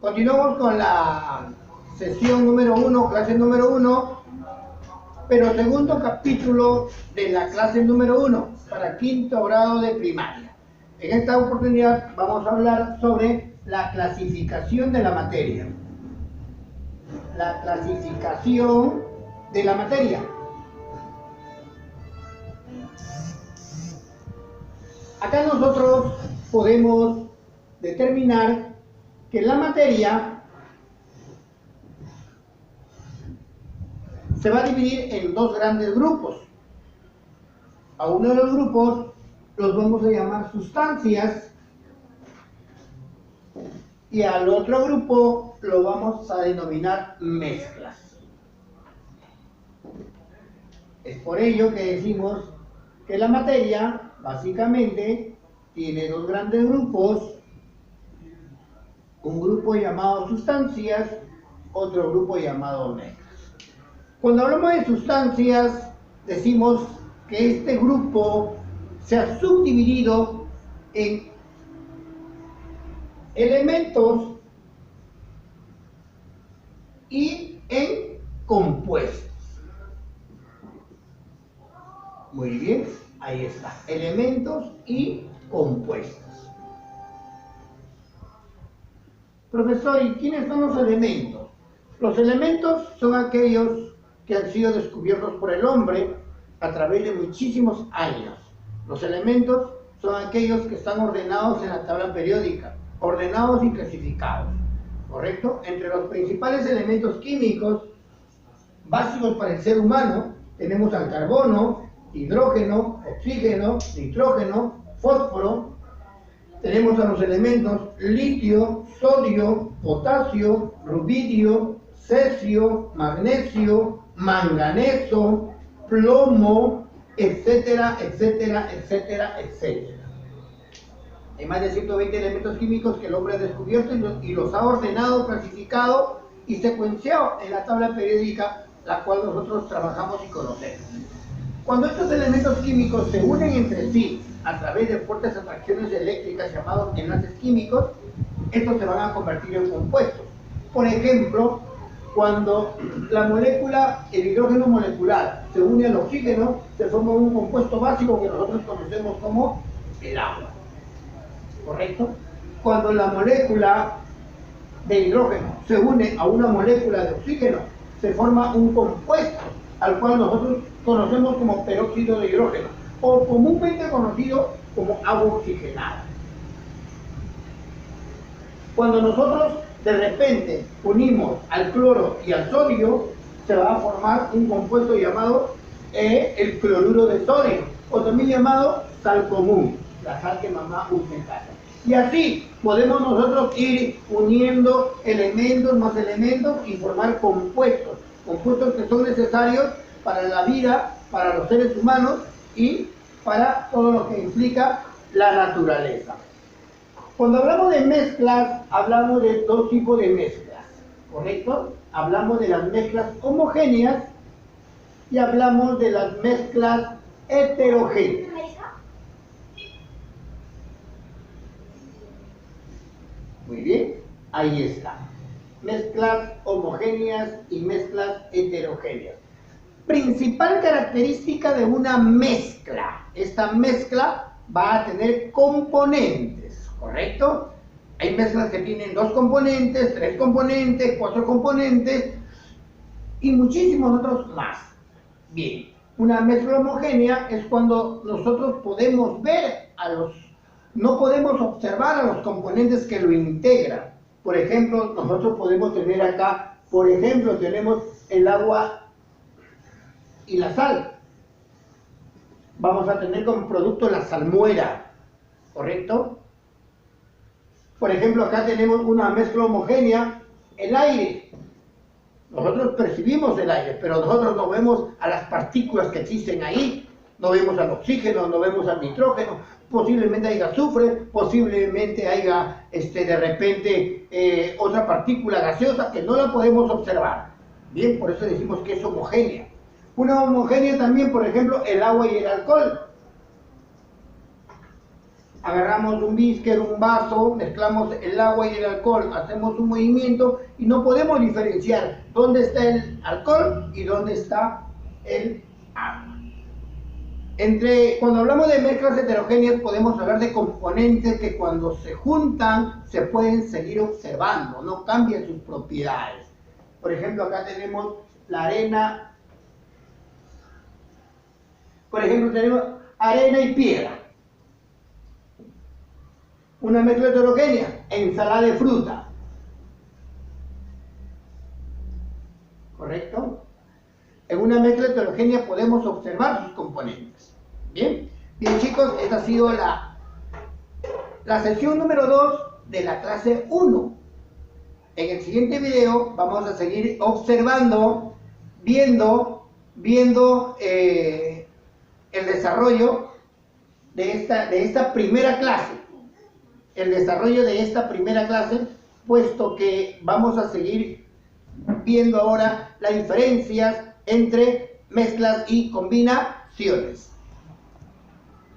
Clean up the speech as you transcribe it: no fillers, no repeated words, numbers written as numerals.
Continuamos con la sesión número 1, clase número 1, pero segundo capítulo de la clase número 1, para quinto grado de primaria. En esta oportunidad vamos a hablar sobre la clasificación de la materia. La clasificación de la materia. Acá nosotros podemos determinar que la materia se va a dividir en dos grandes grupos. A uno de los grupos los vamos a llamar sustancias y al otro grupo lo vamos a denominar mezclas. Es por ello que decimos que la materia básicamente tiene dos grandes grupos, un grupo llamado sustancias, otro grupo llamado mezclas. Cuando hablamos de sustancias, decimos que este grupo se ha subdividido en elementos y en compuestos. Muy bien, ahí está, elementos y compuestos. Profesor, ¿y quiénes son los elementos? Los elementos son aquellos que han sido descubiertos por el hombre a través de muchísimos años. Los elementos son aquellos que están ordenados en la tabla periódica, ordenados y clasificados, ¿correcto? Entre los principales elementos químicos básicos para el ser humano tenemos al carbono, hidrógeno, oxígeno, nitrógeno, fósforo. Tenemos a los elementos litio, sodio, potasio, rubidio, cesio, magnesio, manganeso, plomo, etcétera, etcétera, etcétera, etcétera. Hay más de 120 elementos químicos que el hombre ha descubierto y los ha ordenado, clasificado y secuenciado en la tabla periódica, la cual nosotros trabajamos y conocemos. Cuando estos elementos químicos se unen entre sí a través de fuertes atracciones eléctricas llamados enlaces químicos, estos se van a convertir en compuestos. Por ejemplo, cuando la molécula, el hidrógeno molecular, se une al oxígeno, se forma un compuesto básico que nosotros conocemos como el agua. ¿Correcto? Cuando la molécula de hidrógeno se une a una molécula de oxígeno, se forma un compuesto al cual nosotros conocemos como peróxido de hidrógeno, o comúnmente conocido como agua oxigenada. Cuando nosotros de repente unimos al cloro y al sodio, se va a formar un compuesto llamado el cloruro de sodio, o también llamado sal común, la sal que mamá usa en casa. Y así podemos nosotros ir uniendo elementos más elementos y formar compuestos, compuestos que son necesarios para la vida, para los seres humanos y para todo lo que implica la naturaleza. Cuando hablamos de mezclas, hablamos de dos tipos de mezclas, ¿correcto? Hablamos de las mezclas homogéneas y hablamos de las mezclas heterogéneas. Muy bien, ahí está. Mezclas homogéneas y mezclas heterogéneas. Principal característica de una mezcla. Esta mezcla va a tener componentes, ¿correcto? Hay mezclas que tienen 2 componentes, 3 componentes, 4 componentes y muchísimos otros más. Bien, una mezcla homogénea es cuando nosotros podemos ver no podemos observar a los componentes que lo integran. Por ejemplo, nosotros podemos tener acá, tenemos el agua y la sal. Vamos a tener como producto la salmuera, ¿correcto? Por ejemplo, acá tenemos una mezcla homogénea, el aire. Nosotros percibimos el aire, pero nosotros no vemos a las partículas que existen ahí, no vemos al oxígeno, no vemos al nitrógeno, posiblemente haya azufre, posiblemente haya de repente otra partícula gaseosa que no la podemos observar. Bien, por eso decimos que es homogénea. Una homogénea también, por ejemplo, el agua y el alcohol. Agarramos un whisker, un vaso, mezclamos el agua y el alcohol, hacemos un movimiento y no podemos diferenciar dónde está el alcohol y dónde está el agua. Cuando hablamos de mezclas heterogéneas podemos hablar de componentes que cuando se juntan se pueden seguir observando, no cambian sus propiedades. Por ejemplo, acá tenemos la arena. Por ejemplo, tenemos arena y piedra. Una mezcla heterogénea, ensalada de fruta. ¿Correcto? En una mezcla heterogénea podemos observar sus componentes. Bien, bien chicos, esta ha sido la sesión número 2 de la clase 1. En el siguiente video vamos a seguir observando, viendo el desarrollo de esta primera clase. Puesto que vamos a seguir viendo ahora las diferencias entre mezclas y combinaciones.